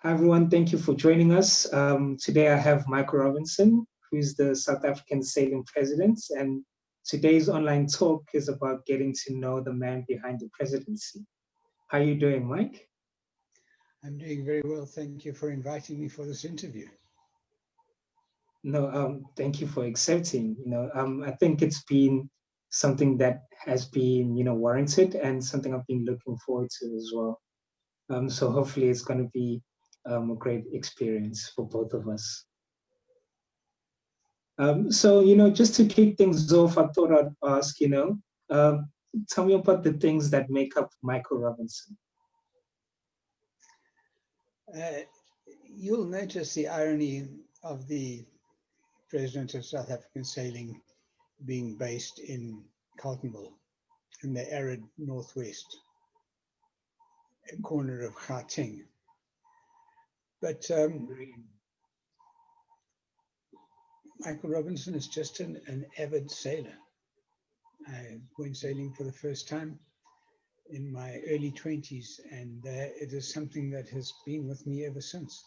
Hi, everyone. Thank you for joining us. Today I have Michael Robinson, who is the South African Sailing President. And today's online talk is about getting to know the man behind the presidency. How are you doing, Mike? I'm doing very well. Thank you for inviting me for this interview. No, thank you for accepting. I think it's been something that has been, warranted and something I've been looking forward to as well. So hopefully it's going to be a great experience for both of us. Just to kick things off, I thought I'd ask, um, tell me about the things that make up Michael Robinson. Uh, you'll notice the irony of the president of South African Sailing being based in Carletonville, in the arid northwest corner of Gauteng. But Michael Robinson is just an avid sailor. I went sailing for the first time in my early 20s, and it is something that has been with me ever since.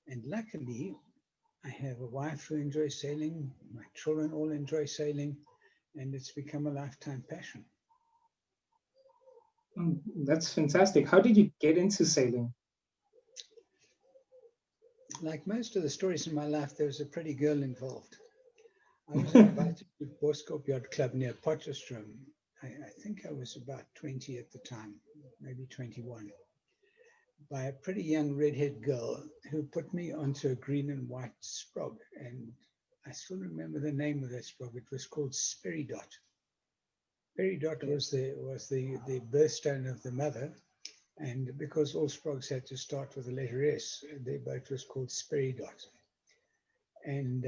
And luckily, I have a wife who enjoys sailing, my children all enjoy sailing, and it's become a lifetime passion. That's fantastic. How did you get into sailing? Like most of the stories in my life, there was a pretty girl involved. I was invited to Boskop Yacht Club near Potchefstroom. I think I was about 20 at the time, maybe 21, by a pretty young redhead girl who put me onto a green and white sprog. And I still remember the name of that sprog. It was called Speridot. Peridot was the birthstone of the mother, and because all sprogs had to start with the letter S, their boat was called Speridot. And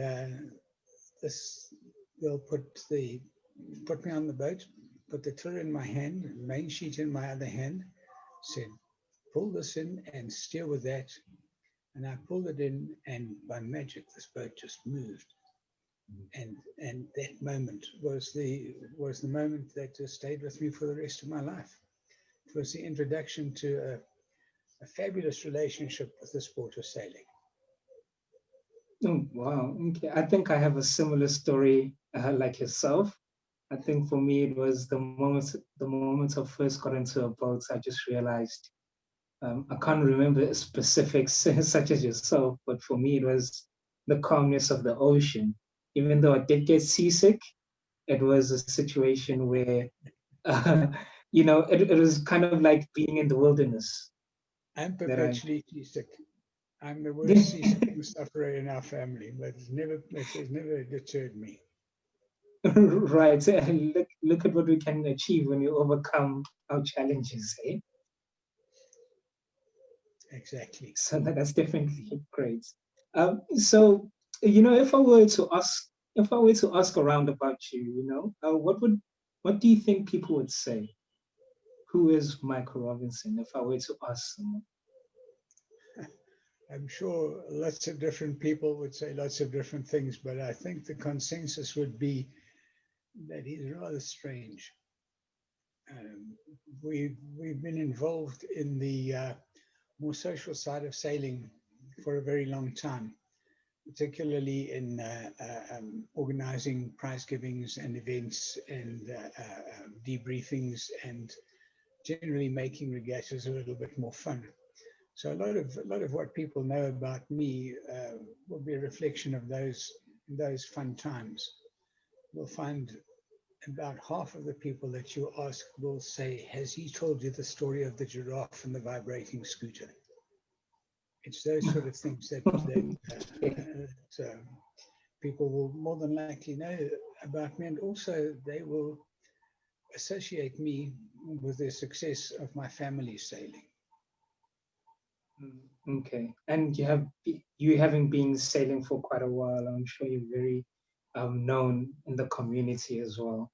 this girl put me on the boat, put the tiller in my hand, main sheet in my other hand, said, "Pull this in and steer with that." And I pulled it in, and by magic, this boat just moved. And that moment was the moment that just stayed with me for the rest of my life. It was the introduction to a fabulous relationship with the sport of sailing. Oh, wow. Okay. I think I have a similar story like yourself. I think for me, it was the moment I first got into a boat, I just realized I can't remember specifics such as yourself, but for me, it was the calmness of the ocean. Even though I did get seasick, it was a situation where, uh, it was kind of like being in the wilderness I'm that I. perpetually seasick. I'm the worst seasickness sufferer in our family, but it has never deterred me. Right. So, look at what we can achieve when we overcome our challenges, eh? Exactly. So that's definitely great. So if I were to ask around about you, what do you think people would say? Who is Michael Robinson? If I were to ask someone. I'm sure lots of different people would say lots of different things, but I think the consensus would be that he's rather strange. Um, we've been involved in the more social side of sailing for a very long time, particularly in organizing prize givings and events and debriefings, and generally making regattas a little bit more fun. So a lot of what people know about me will be a reflection of those fun times. You'll find about half of the people that you ask will say, "Has he told you the story of the giraffe and the vibrating scooter?" It's those sort of things Okay. that people will more than likely know about me, and also they will associate me with the success of my family sailing. Okay. And you having been sailing for quite a while, I'm sure you're very known in the community as well.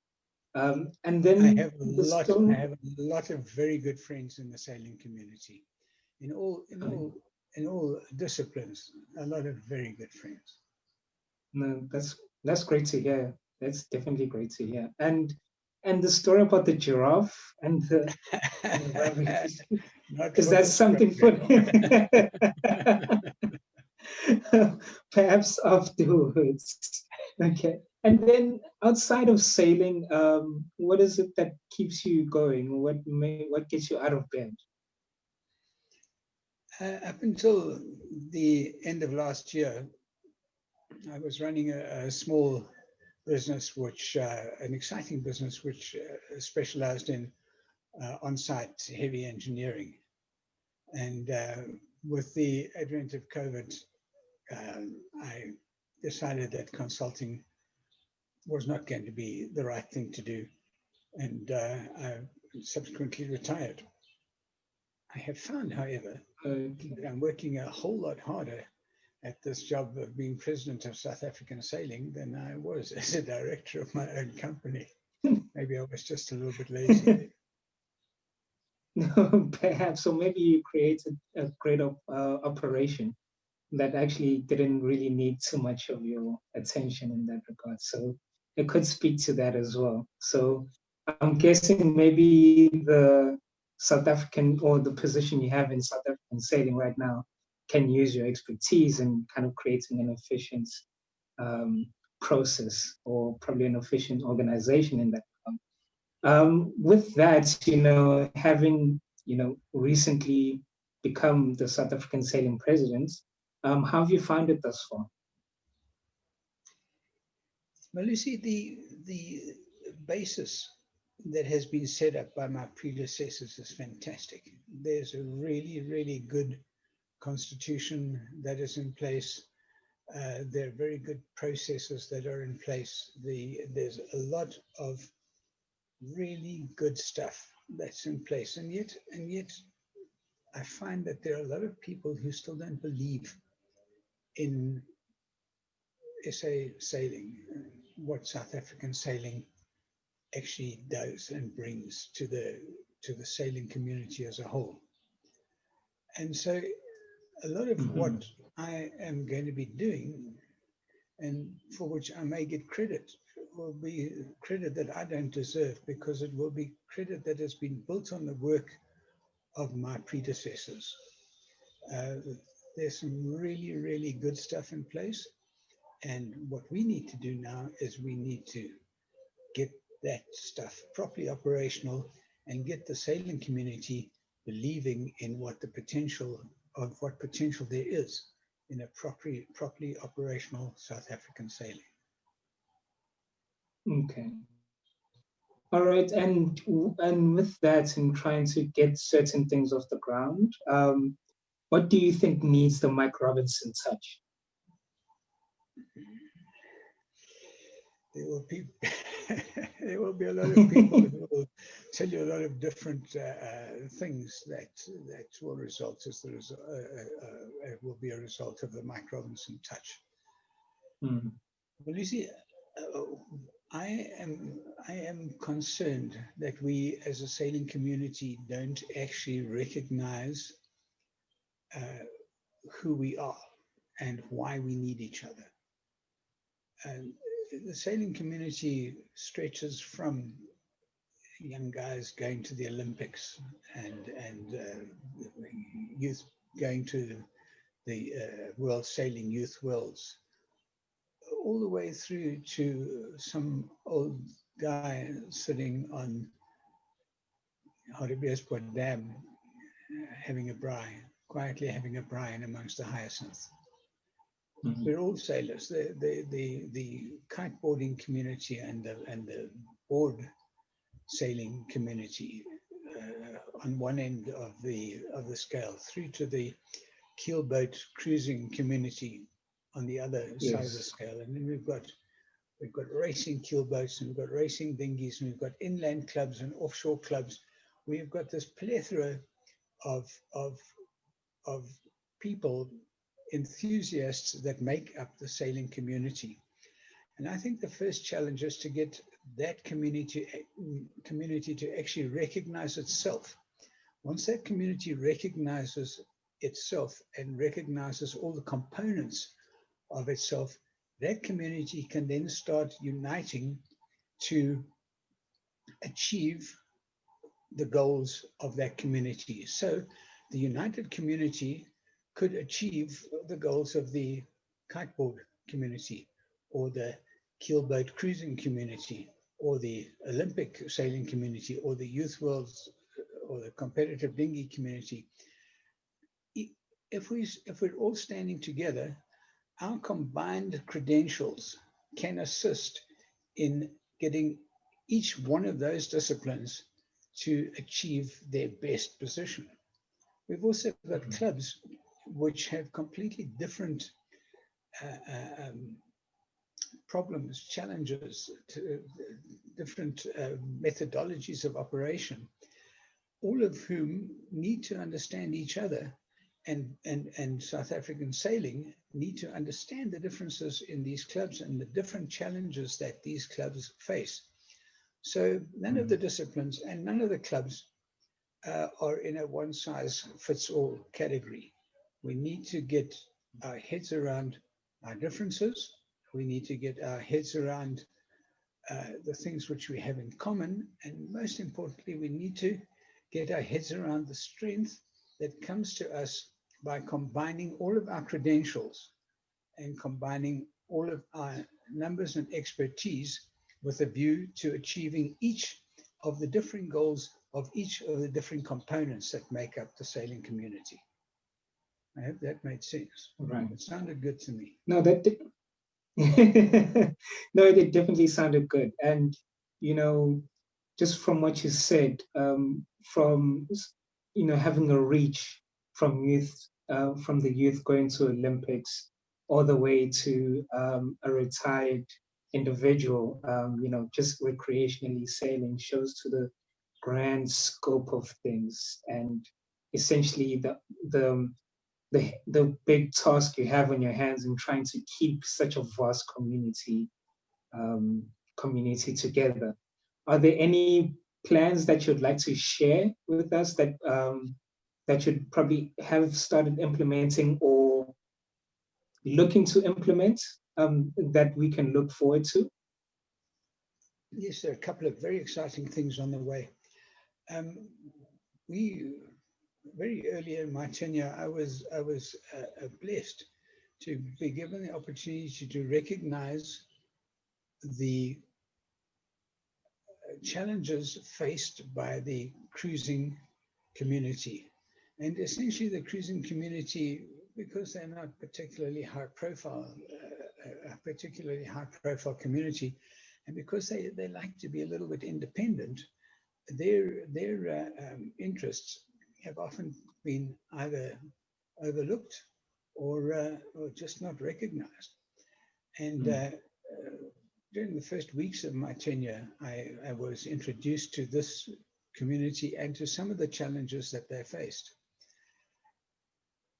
And I then have a the lot. I story. have a lot of very good friends in the sailing community, in all in um, all in all disciplines. A lot of very good friends. No, that's great to hear. That's definitely great to hear. And And the story about the giraffe and the rabbit, Not because for that's this something program. perhaps afterwards. Okay. And then outside of sailing, what is it that keeps you going? What gets you out of bed? Up until the end of last year, I was running a small business, an exciting business, which specialized in on-site heavy engineering. And with the advent of COVID, I decided that consulting was not going to be the right thing to do. And I subsequently retired. I have found, however, that I'm working a whole lot harder at this job of being president of South African Sailing than I was as a director of my own company. Maybe I was just a little bit lazy. Perhaps, so maybe you created a great operation that actually didn't really need too much of your attention in that regard. So it could speak to that as well. So I'm guessing maybe the South African or the position you have in South African sailing right now can use your expertise in kind of creating an efficient process or probably an efficient organization in that. With that, having recently become the South African sailing president, how have you found it thus far? Well, you see, the basis that has been set up by my predecessors is fantastic. There's a really, really good constitution that is in place. There are very good processes that are in place. There's a lot of really good stuff that's in place, and yet I find that there are a lot of people who still don't believe in SA sailing, what South African sailing actually does and brings to the sailing community as a whole. And so a lot of what I am going to be doing, and for which I may get credit, will be credit that I don't deserve, because it will be credit that has been built on the work of my predecessors. There's some really, really good stuff in place. And what we need to do now is we need to get that stuff properly operational and get the sailing community believing in what potential there is in a properly operational South African sailing. Okay. All right, and with that, in trying to get certain things off the ground, what do you think needs the Mike Robinson touch? There will be there will be a lot of people who will tell you a lot of different things that will result as will be a result of the Mike Robinson touch. Mm. Well, you see, I am concerned that we as a sailing community don't actually recognize who we are and why we need each other. And the sailing community stretches from young guys going to the Olympics and youth going to the World Sailing Youth Worlds, all the way through to some old guy sitting on Hartbeespoort Dam quietly having a braai in amongst the hyacinth. Mm-hmm. We're all sailors. The kiteboarding community and the board sailing community on one end of the scale, through to the keelboat cruising community on the other yes. side of the scale. And then we've got racing keelboats, and we've got racing dinghies, and we've got inland clubs and offshore clubs. We've got this plethora of people, enthusiasts that make up the sailing community. And I think the first challenge is to get that community to actually recognize itself. Once that community recognizes itself and recognizes all the components of itself, that community can then start uniting to achieve the goals of that community. So the united community could achieve the goals of the kiteboard community, or the keelboat cruising community, or the Olympic sailing community, or the youth worlds, or the competitive dinghy community. If we're all standing together, our combined credentials can assist in getting each one of those disciplines to achieve their best position. We've also got clubs which have completely different problems, challenges, different methodologies of operation, all of whom need to understand each other. And South African sailing need to understand the differences in these clubs and the different challenges that these clubs face. So none of the disciplines and none of the clubs are in a one-size-fits-all category. We need to get our heads around our differences. We need to get our heads around the things which we have in common. And most importantly, we need to get our heads around the strength that comes to us by combining all of our credentials and combining all of our numbers and expertise with a view to achieving each of the different goals of each of the different components that make up the sailing community. I hope that made sense. Right. It sounded good to me. No, that did. No, it definitely sounded good. And, you know, just from what you said, from, you know, having a reach from youth, from the youth going to Olympics, all the way to a retired individual, you know, just recreationally sailing shows to the grand scope of things, and essentially the big task you have on your hands in trying to keep such a vast community together. Are there any plans that you'd like to share with us that that you'd probably have started implementing or looking to implement, that we can look forward to? Yes, there are a couple of very exciting things on the way. We very early in my tenure, I was blessed to be given the opportunity to recognize the challenges faced by the cruising community. And essentially the cruising community, because they're not particularly high profile, a particularly high profile community, and because they like to be a little bit independent, their interests have often been either overlooked or just not recognized. And during the first weeks of my tenure, I was introduced to this community and to some of the challenges that they faced.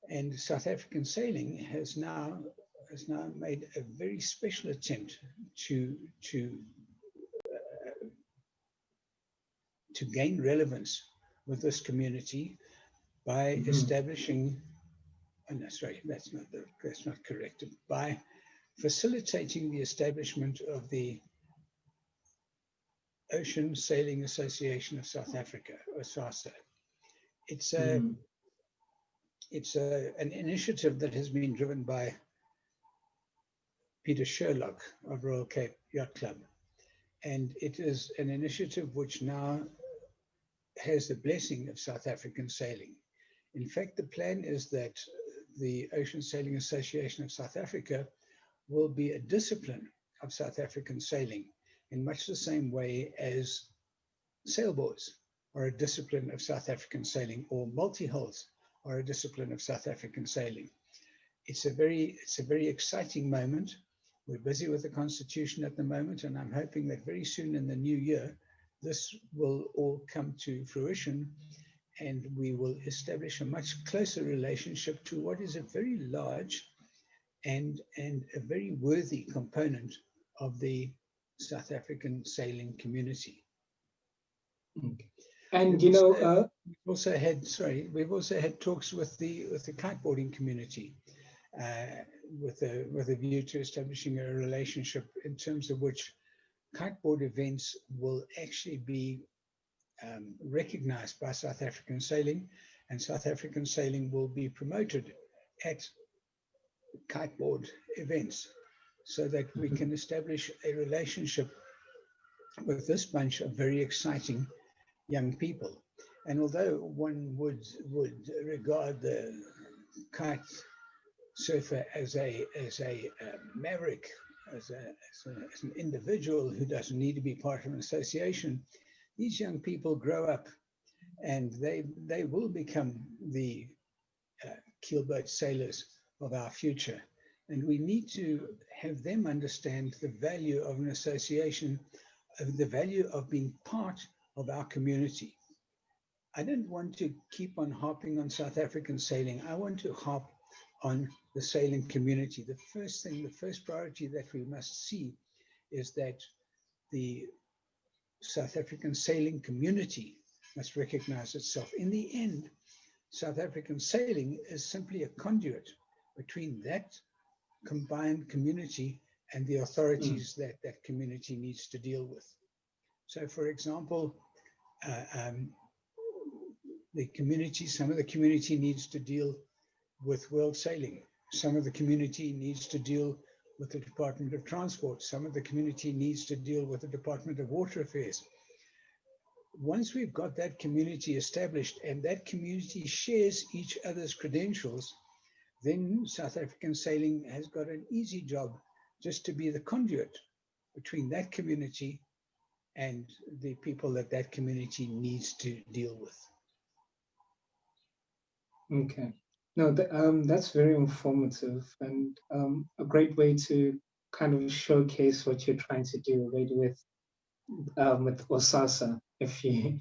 And South African Sailing has now made a very special attempt to gain relevance with this community by establishing, oh no, sorry, that's not correct, by facilitating the establishment of the Ocean Sailing Association of South Africa, or SASA. It's an initiative that has been driven by Peter Sherlock of Royal Cape Yacht Club. And it is an initiative which now has the blessing of South African Sailing. In fact, the plan is that the Ocean Sailing Association of South Africa will be a discipline of South African sailing in much the same way as sailboards are a discipline of South African sailing, or multi-hulls are a discipline of South African sailing. It's a very exciting moment. We're busy with the Constitution at the moment, and I'm hoping that very soon in the new year, this will all come to fruition, and we will establish a much closer relationship to what is a very large and a very worthy component of the South African sailing community. And you know, we've also had talks with the kiteboarding community, with a view to establishing a relationship in terms of which kiteboard events will actually be recognized by South African Sailing, and South African Sailing will be promoted at kiteboard events so that we can establish a relationship with this bunch of very exciting young people. And although one would regard the kite surfer as a maverick, as an individual who doesn't need to be part of an association, these young people grow up and they will become the keelboat sailors of our future. And we need to have them understand the value of an association, of the value of being part of our community. I don't want to keep on harping on South African sailing. I want to harp on the sailing community. The first thing, the first priority that we must see is that the South African sailing community must recognize itself. In the end, South African sailing is simply a conduit between that combined community and the authorities that that community needs to deal with. So, for example, the community, some of the community needs to deal with World Sailing. Some of the community needs to deal with the Department of Transport. Some of the community needs to deal with the Department of Water Affairs. Once we've got that community established and that community shares each other's credentials, then South African Sailing has got an easy job just to be the conduit between that community and the people that that community needs to deal with. Okay. No, that's very informative and a great way to kind of showcase what you're trying to do already with OSASA. If you,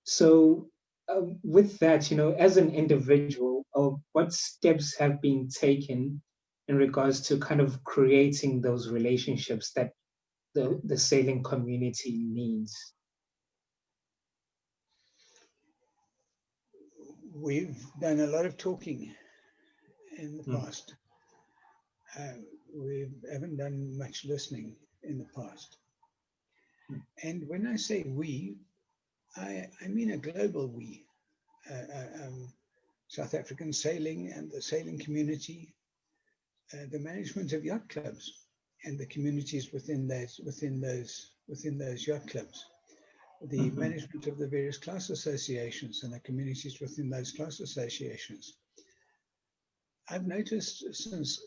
so with that, you know, as an individual, what steps have been taken in regards to kind of creating those relationships that the sailing community needs? We've done a lot of talking in the past. We haven't done much listening in the past. And when I say we, I mean a global we. South African Sailing and the sailing community, the management of yacht clubs and the communities within those yacht clubs, the management of the various class associations and the communities within those class associations. I've noticed since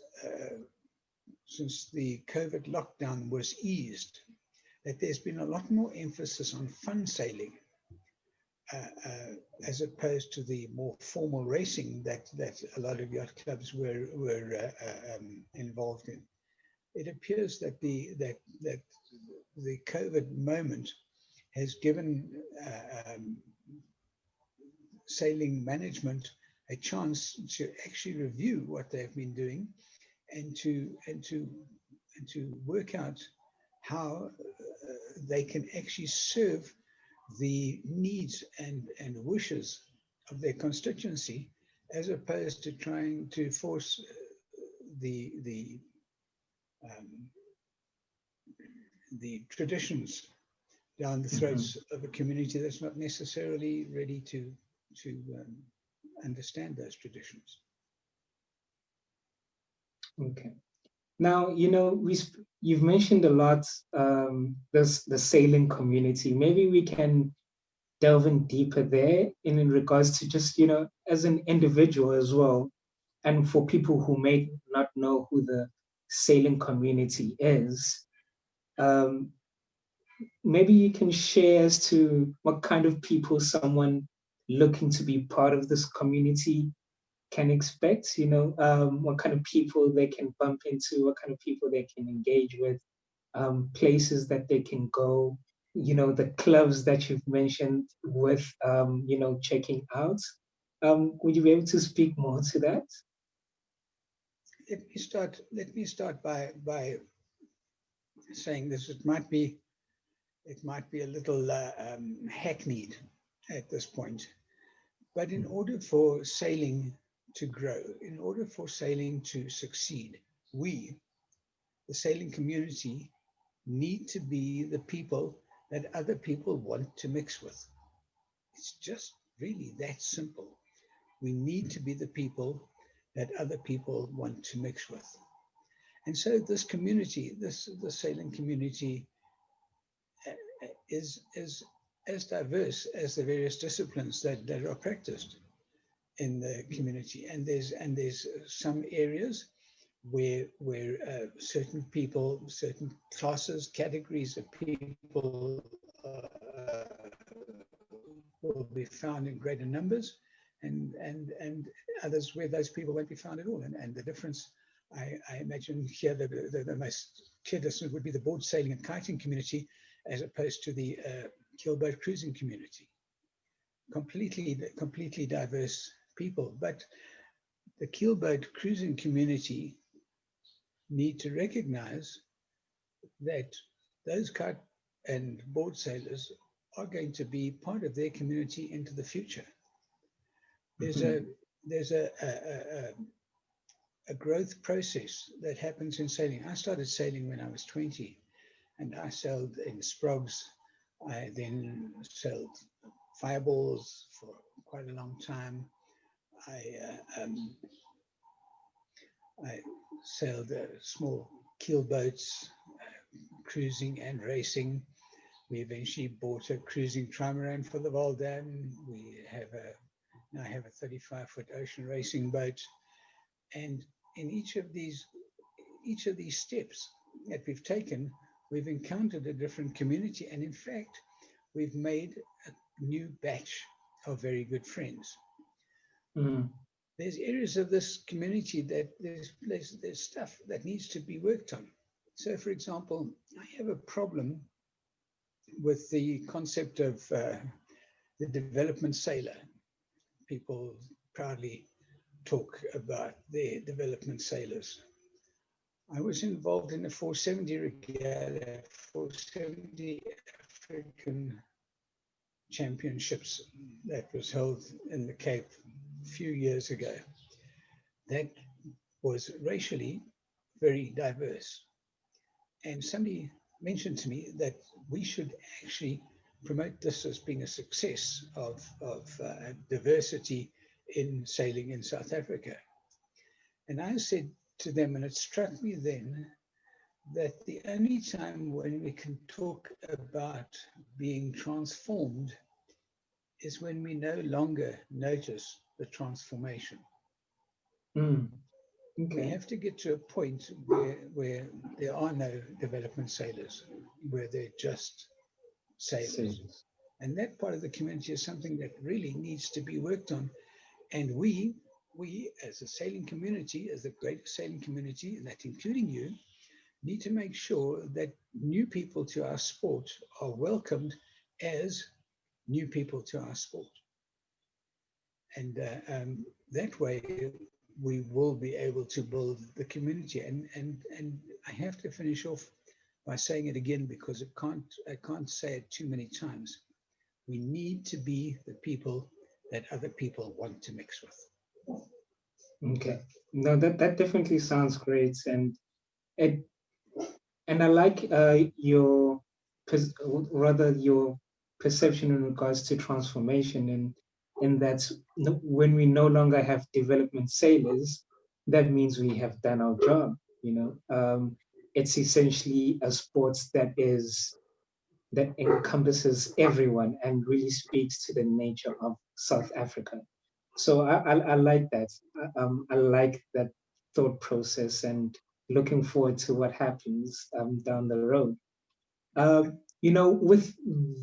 the COVID lockdown was eased that there's been a lot more emphasis on fun sailing as opposed to the more formal racing that a lot of yacht clubs were involved in. It appears that the COVID moment has given sailing management a chance to actually review what they've been doing and to work out how they can actually serve the needs and wishes of their constituency, as opposed to trying to force the traditions down the throats of a community that's not necessarily ready to understand those traditions. Okay. Now, you know, you've mentioned a lot the sailing community. Maybe we can delve in deeper there in regards to just, you know, as an individual as well, and for people who may not know who the sailing community is, maybe you can share as to what kind of people someone looking to be part of this community can expect, you know, what kind of people they can bump into, what kind of people they can engage with, places that they can go, you know, the clubs that you've mentioned with, you know, checking out. Would you be able to speak more to that? Let me start by saying this. It might be a little hackneyed at this point, but in order for sailing to grow, in order for sailing to succeed, we, the sailing community, need to be the people that other people want to mix with. It's just really that simple. We need to be the people that other people want to mix with. And so this community, the sailing community, is as diverse as the various disciplines that are practiced in the community. And there's some areas where certain people, certain classes, categories of people will be found in greater numbers, and others where those people won't be found at all. And the difference, I imagine here, the most clear difference would be the board sailing and kiting community as opposed to the keelboat cruising community. Completely diverse people, but the keelboat cruising community need to recognize that those kite and board sailors are going to be part of their community into the future. There's a growth process that happens in sailing. I started sailing when I was 20, and I sailed in Sprogs. I then sailed fireballs for quite a long time. I sailed small keel boats, cruising and racing. We eventually bought a cruising trimaran for the Valdam. We now have a 35-foot ocean racing boat. And in each of these steps that we've taken, we've encountered a different community. And in fact, we've made a new batch of very good friends. Mm. There's areas of this community that there's stuff that needs to be worked on. So, for example, I have a problem with the concept of the development sailor. People proudly talk about their development sailors. I was involved in the 470 regatta, 470 African championships that was held in the Cape a few years ago. That was racially very diverse. And somebody mentioned to me that we should actually promote this as being a success of diversity in sailing in South Africa. And I said to them, and it struck me then, that the only time when we can talk about being transformed is when we no longer notice the transformation. Mm. Okay. We have to get to a point where there are no development sailors, where they're just sailors. And that part of the community is something that really needs to be worked on. And we as a sailing community, as the great sailing community, and that including you, need to make sure that new people to our sport are welcomed as new people to our sport. And that way we will be able to build the community. And I have to finish off by saying it again, because I can't say it too many times. We need to be the people that other people want to mix with. Okay. No, that definitely sounds great, and I like your perception in regards to transformation, and that's when we no longer have development sailors, that means we have done our job. It's essentially a sport that encompasses everyone and really speaks to the nature of South Africa. So I like that. I like that thought process, and looking forward to what happens down the road. With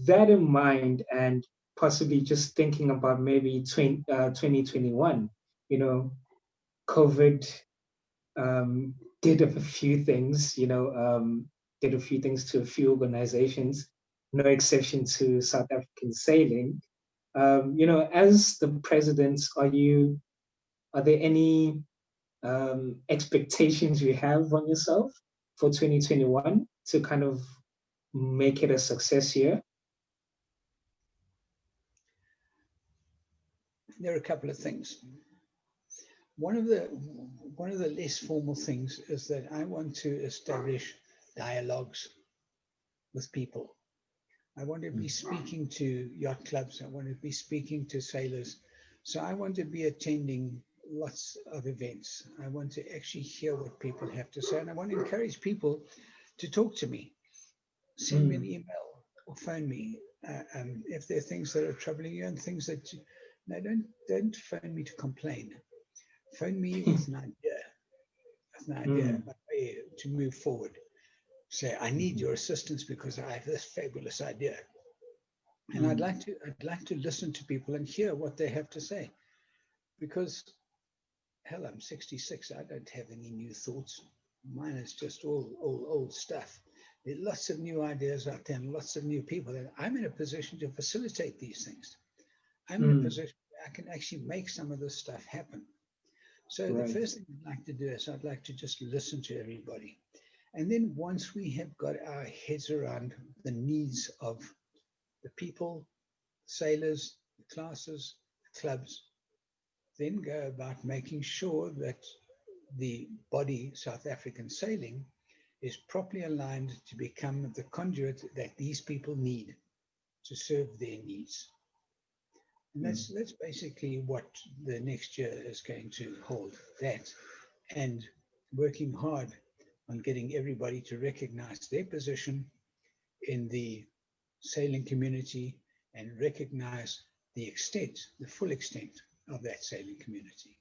that in mind, and possibly just thinking about maybe 2021, COVID did a few things, did a few things to a few organizations, no exception to South African Sailing. As the president, are there any expectations you have on yourself for 2021 to kind of make it a success year? There are a couple of things. One of the less formal things is that I want to establish dialogues with people. I want to be speaking to yacht clubs. I want to be speaking to sailors. So I want to be attending lots of events. I want to actually hear what people have to say. And I want to encourage people to talk to me. Send me an email or phone me if there are things that are troubling you and things that you, no, don't phone me to complain. Phone me with an idea about way to move forward. Say, I need your assistance because I have this fabulous idea. And I'd like to listen to people and hear what they have to say. Because hell, I'm 66. I don't have any new thoughts. Mine is just all old stuff. There are lots of new ideas out there and lots of new people. And I'm in a position to facilitate these things. I'm in a position where I can actually make some of this stuff happen. So the first thing I'd like to do is I'd like to just listen to everybody. And then once we have got our heads around the needs of the people, sailors, the classes, the clubs, then go about making sure that the body, South African Sailing, is properly aligned to become the conduit that these people need to serve their needs. And that's basically what the next year is going to hold, that and working hard on getting everybody to recognize their position in the sailing community and recognize the extent, the full extent of that sailing community.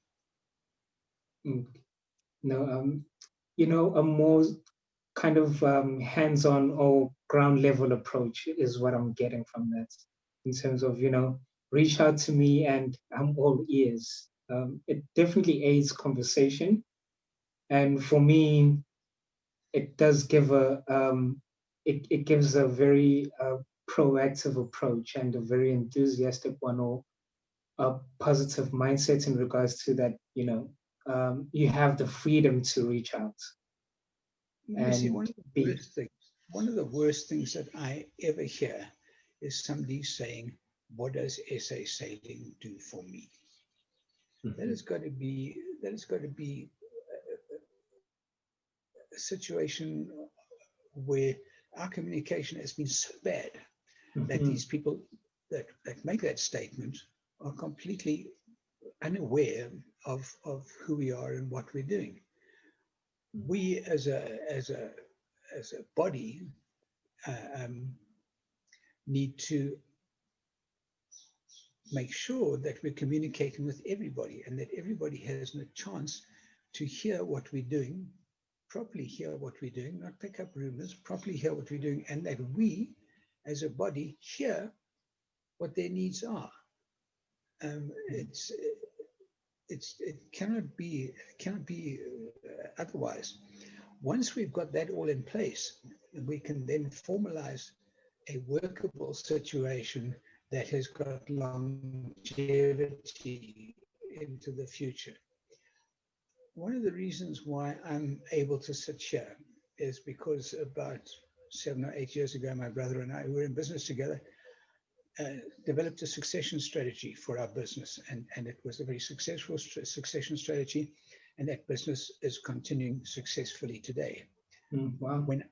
No, a more kind of hands-on or ground level approach is what I'm getting from that, in terms of, reach out to me and I'm all ears. It definitely aids conversation. And for me, it does give it gives a very proactive approach and a very enthusiastic one, or a positive mindset in regards to that, you have the freedom to reach out. You see, one of the worst things that I ever hear is somebody saying, "What does SA Sailing do for me?" That has got to be a situation where our communication has been so bad that these people that make that statement are completely unaware of who we are and what we're doing. We as a body need to make sure that we're communicating with everybody and that everybody has a chance to hear what we're doing, properly hear what we're doing, not pick up rumors, properly hear what we're doing, and that we as a body hear what their needs are. It cannot be otherwise. Once we've got that all in place, we can then formalize a workable situation that has got longevity into the future. One of the reasons why I'm able to sit here is because about 7 or 8 years ago, my brother and I were in business together, developed a succession strategy for our business. And it was a very successful succession strategy. And that business is continuing successfully today. Wow. When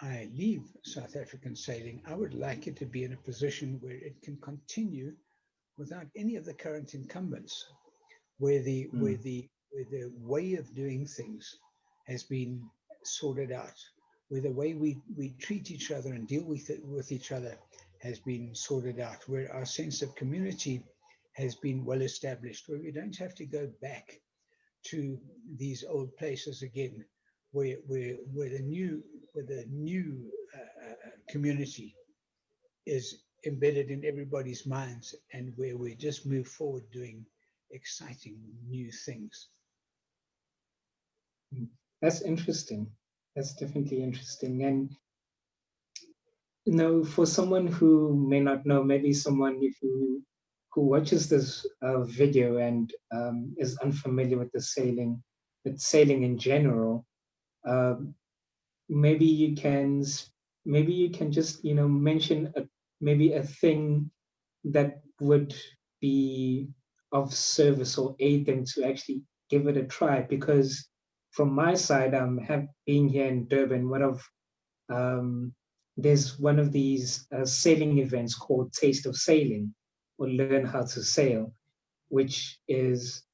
I leave South African Sailing, I would like it to be in a position where it can continue without any of the current incumbents, where the way of doing things has been sorted out, where the way we treat each other and deal with each other has been sorted out, where our sense of community has been well established, where we don't have to go back to these old places again, where the new community is embedded in everybody's minds, and where we just move forward doing exciting new things. That's interesting. That's definitely interesting. And for someone who may not know, maybe someone who watches this video and is unfamiliar with sailing in general, maybe you can just mention maybe a thing that would be of service or aid them to actually give it a try. Because from my side, being here in Durban, one of there's one of these sailing events called Taste of Sailing, or Learn How to Sail, which is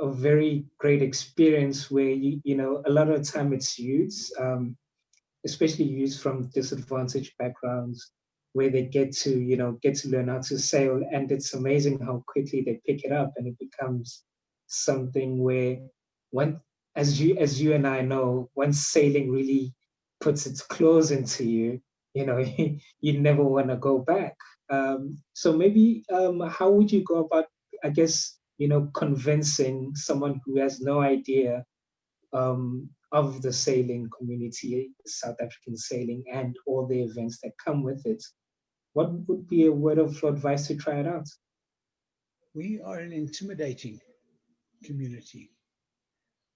a very great experience where a lot of the time it's youths, especially youths from disadvantaged backgrounds, where they get to learn how to sail, and it's amazing how quickly they pick it up, and it becomes something where when as you and I know, once sailing really puts its claws into you, you never want to go back. So maybe how would you go about, I guess, convincing someone who has no idea of the sailing community, South African sailing, and all the events that come with it? What would be a word of advice to try it out? We are an intimidating community.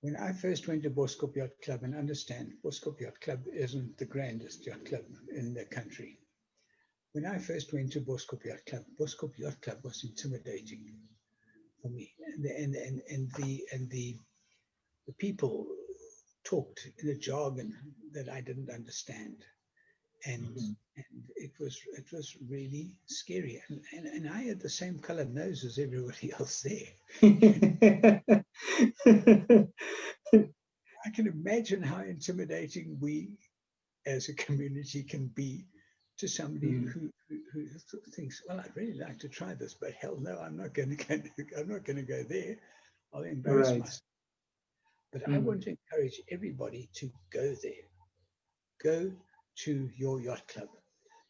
When I first went to Boskop Yacht Club, and understand, Boskop Yacht Club isn't the grandest yacht club in the country. When I first went to Boskop Yacht Club was intimidating for me, and the people talked in a jargon that I didn't understand, and Mhm. and it was really scary. And I had the same color nose as everybody else there. I can imagine how intimidating we as a community can be to somebody Mm, who thinks, well, I'd really like to try this, but hell no, I'm not going to go, I'm not going to go there. I'll embarrass right. myself. But I Mm, want to encourage everybody to go there. Go to your yacht club.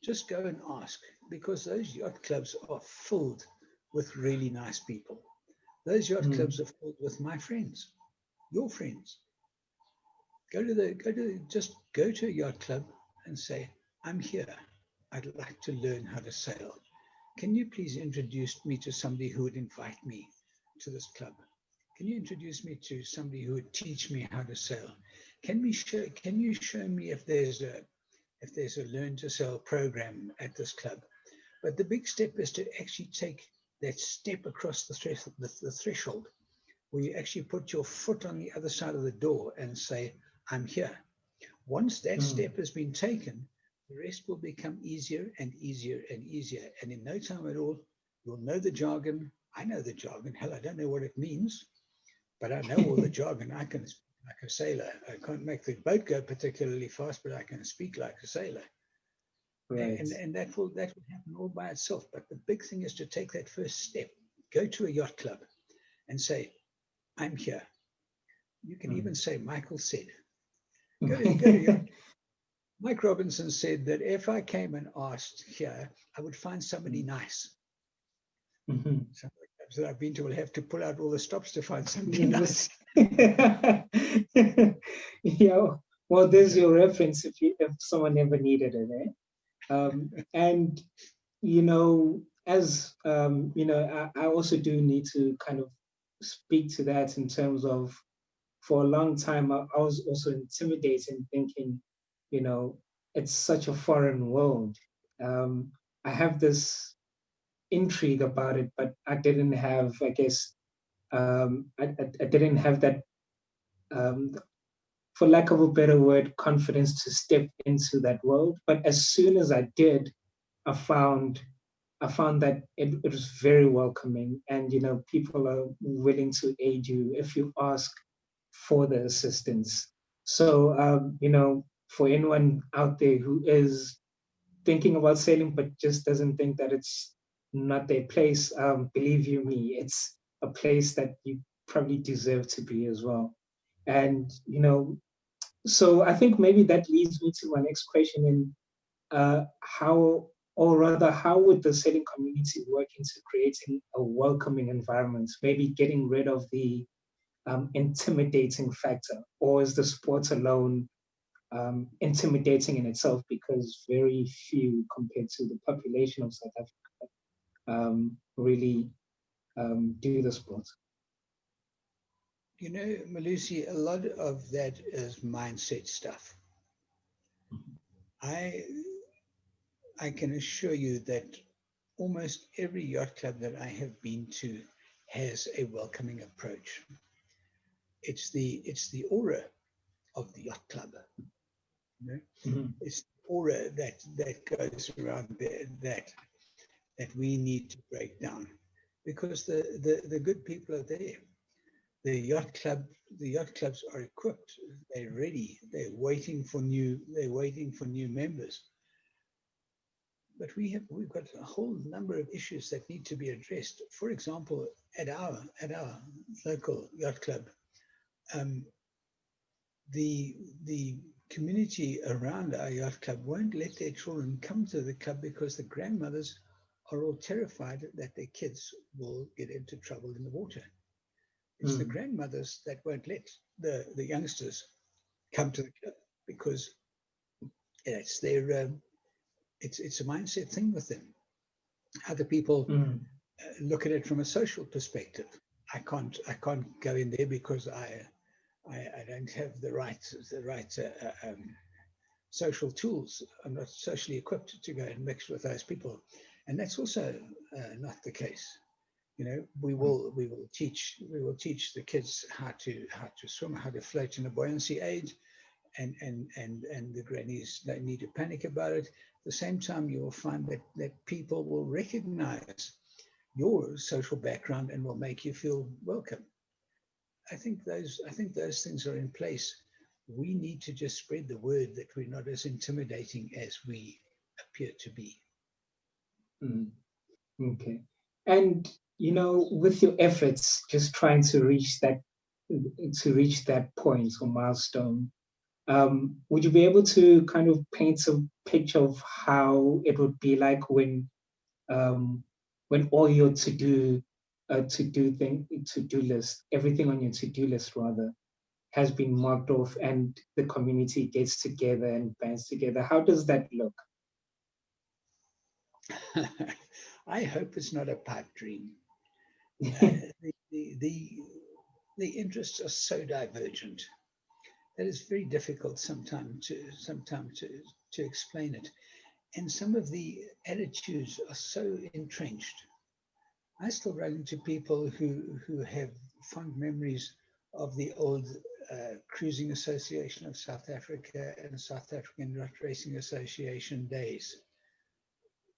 Just go and ask, because those yacht clubs are filled with really nice people. Those yacht mm, clubs are filled with my friends, your friends. Just go to a yacht club and say, I'm here. I'd like to learn how to sail. Can you please introduce me to somebody who would invite me to this club? Can you introduce me to somebody who would teach me how to sail? Can you show me if there's a learn to sail program at this club? But the big step is to actually take that step across the threshold, where you actually put your foot on the other side of the door and say, I'm here. Once that mm. step has been taken, the rest will become easier and easier and easier. And in no time at all, you'll know the jargon. I know the jargon. Hell, I don't know what it means, but I know all the jargon. I can speak like a sailor. I can't make the boat go particularly fast, but I can speak like a sailor. Right. And that will happen all by itself. But the big thing is to take that first step. Go to a yacht club and say, I'm here. You can even Mm. say, Michael said. Go to yacht. Mike Robinson said that if I came and asked here, I would find somebody nice. Mhm. Some of the clubs that I've been to will have to pull out all the stops to find somebody Yes. nice. Yeah. Well, there's your reference if someone ever needed it, eh? And as I also do need to kind of speak to that in terms of, for a long time, I was also intimidated, thinking, you know, it's such a foreign world. Um, I have this intrigue about it, but I didn't have, I guess, I didn't have that, um, for lack of a better word, confidence to step into that world. But as soon as I did, I found I found that it was very welcoming, and people are willing to aid you if you ask for the assistance. So for anyone out there who is thinking about sailing but just doesn't think that it's not their place, believe you me, it's a place that you probably deserve to be as well. And so I think maybe that leads me to my next question. In how, or rather, how would the sailing community work into creating a welcoming environment, maybe getting rid of the intimidating factor? Or is the sport alone intimidating in itself because very few compared to the population of South Africa really do the sport? You know, Malusi, a lot of that is mindset stuff. I I can assure you that almost every yacht club that I have been to has a welcoming approach. It's the aura of the yacht club. You know? Mhm. It's the aura that goes around there that we need to break down, because the good people are there. The yacht clubs are equipped. They're ready. They're waiting for new members. But we've got a whole number of issues that need to be addressed. For example, at our local yacht club, the community around our yacht club won't let their children come to the club because the grandmothers are all terrified that their kids will get into trouble in the water. It's the grandmothers that won't let the youngsters come to the club because it's their it's a mindset thing with them. Other people look at it from a social perspective. I can't go in there because I don't have the right social tools. I'm not socially equipped to go and mix with those people, and that's also not the case. You know, we will teach the kids how to swim, how to float in a buoyancy aid, and the grannies don't need to panic about it. At the same time, you will find that people will recognize your social background and will make you feel welcome. I think those things are in place. We need to just spread the word that we're not as intimidating as we appear to be. Okay. And, you know, with your efforts, just trying to reach that point or milestone, would you be able to kind of paint a picture of how it would be like when all your to-do list, everything on your to-do list rather, has been marked off and the community gets together and bands together? How does that look? I hope it's not a pipe dream. The interests are so divergent that it's very difficult sometimes to explain it. And some of the attitudes are so entrenched. I still run into people who have fond memories of the old Cruising Association of South Africa and South African Yacht Racing Association days,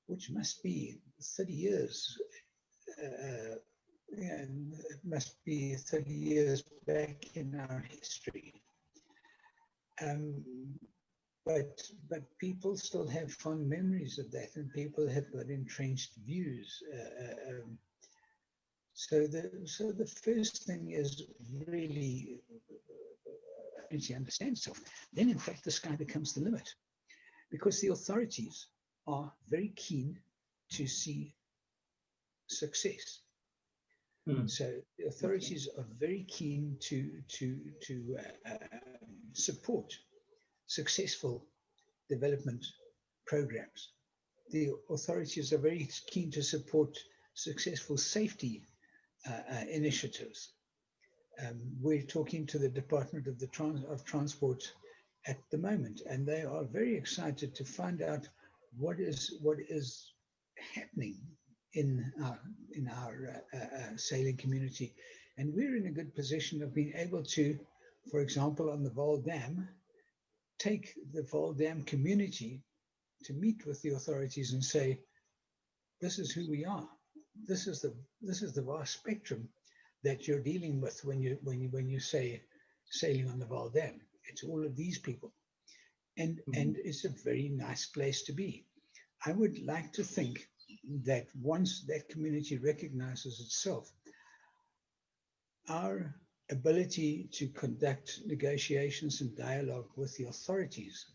which must be 30 years. It must be 30 years back in our history. But people still have fond memories of that, and people have got entrenched views. So the first thing is really to understand self. Then, in fact, the sky becomes the limit, because the authorities are very keen to see success. So the authorities are very keen to support successful development programs. The authorities are very keen to support successful safety initiatives. We're talking to the Department of Transport at the moment, and they are very excited to find out what is happening in our sailing community. And we're in a good position of being able to, for example, on the Vaal Dam, take the Vaal Dam community to meet with the authorities and say, this is who we are. This is the vast spectrum that you're dealing with when you say sailing on the Vaal Dam. It's all of these people, and it's a very nice place to be. I would like to think that once that community recognizes itself, our ability to conduct negotiations and dialogue with the authorities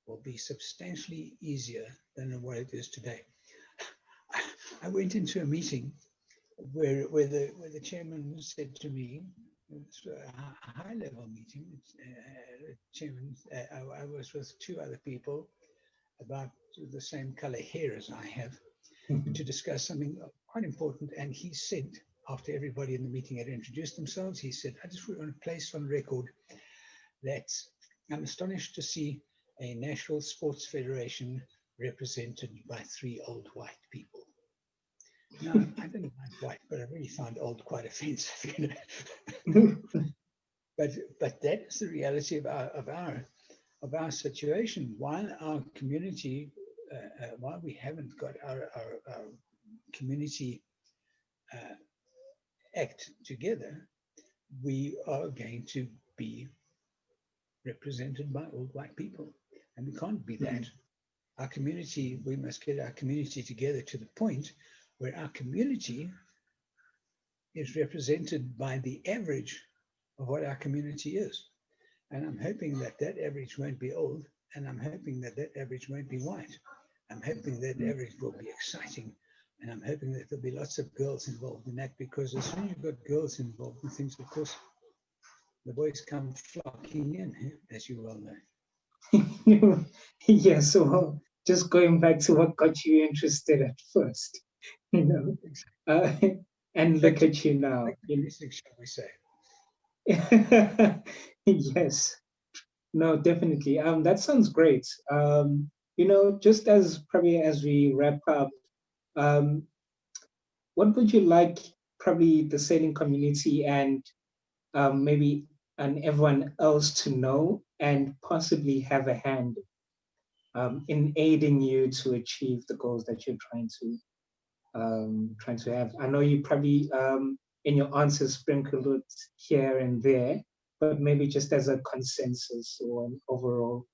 will be substantially easier than what it is today. I went into a meeting where the chairman said to me, it's a high-level meeting. Chairman, I was with two other people about the same color hair as I have to discuss something quite important. And he said, after everybody in the meeting had introduced themselves, he said, I just want to place on record that I'm astonished to see a national sports federation represented by 3 old white people. Now, I didn't like white, but I really found old quite offensive. You know? But that is the reality of our of our situation. While our community, while we haven't got our community act together, we are going to be represented by old white people. And we can't be that. Our community, we must get our community together to the point where our community is represented by the average of what our community is. And I'm hoping that that average won't be old, and I'm hoping that that average won't be white. I'm hoping that average will be exciting, and I'm hoping that there'll be lots of girls involved in that, because as soon as you've got girls involved in things, of course, the boys come flocking in, as you well know. Yes, well, just going back to what got you interested at first, you know, and look at you now. Shall we say? Yes, no, definitely. That sounds great. You know, just as probably as we wrap up, um, what would you like probably the sailing community and maybe and everyone else to know and possibly have a hand in aiding you to achieve the goals that you're trying to have? I know you probably in your answers sprinkled it here and there, but maybe just as a consensus or an overall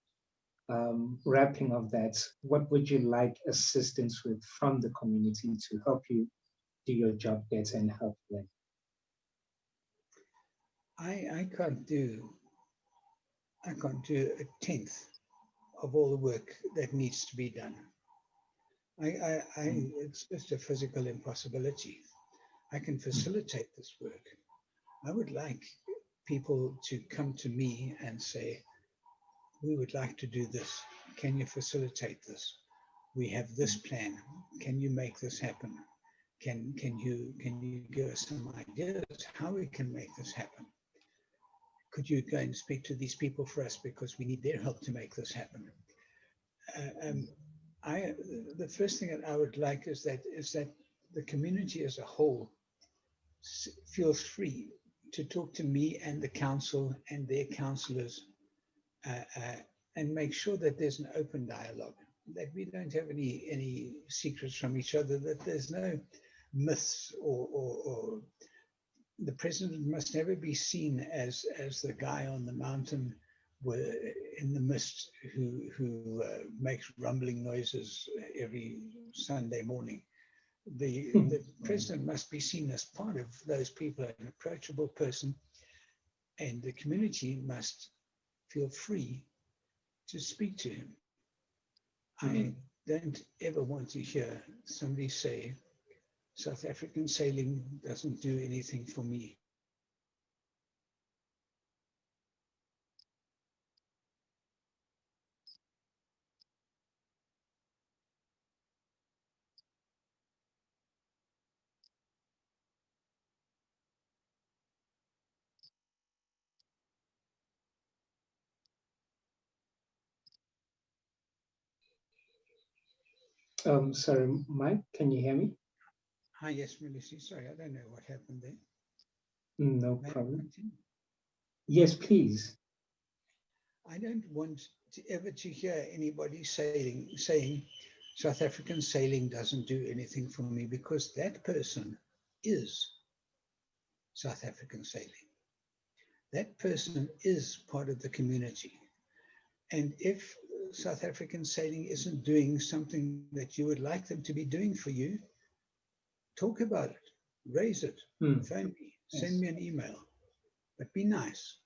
wrapping of that, what would you like assistance with from the community to help you do your job better and help them? I can't do a tenth of all the work that needs to be done. It's just a physical impossibility. I can facilitate this work. I would like people to come to me and say, we would like to do this. Can you facilitate this? We have this plan. Can you make this happen? Can you give us some ideas how we can make this happen? Could you go and speak to these people for us, because we need their help to make this happen? The first thing that I would like is that the community as a whole feels free to talk to me and the council and their councillors, and make sure that there's an open dialogue, that we don't have any secrets from each other, that there's no myths or the president must never be seen as the guy on the mountain in the mist who makes rumbling noises every Sunday morning. The president must be seen as part of those people, an approachable person, and the community must feel free to speak to him. I don't ever want to hear somebody say, South African sailing doesn't do anything for me. Sorry, Mike, can you hear me? Hi, yes, Melissa. Sorry, I don't know what happened there. No problem. Yes, please. I don't want to ever to hear anybody saying South African sailing doesn't do anything for me, because that person is South African sailing. That person is part of the community. And if South African sailing isn't doing something that you would like them to be doing for you, talk about it, raise it, phone me, send me an email, but be nice.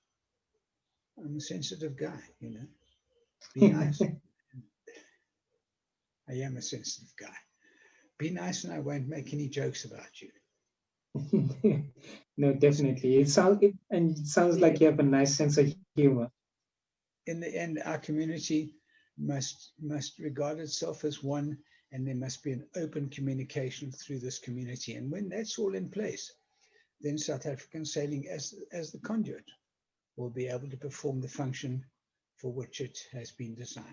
I'm a sensitive guy, you know. Be nice. I am a sensitive guy. Be nice and I won't make any jokes about you. No, definitely. It sounds like you have a nice sense of humor. In the end, our community must regard itself as one, and there must be an open communication through this community. And when that's all in place, then South African sailing as the conduit will be able to perform the function for which it has been designed.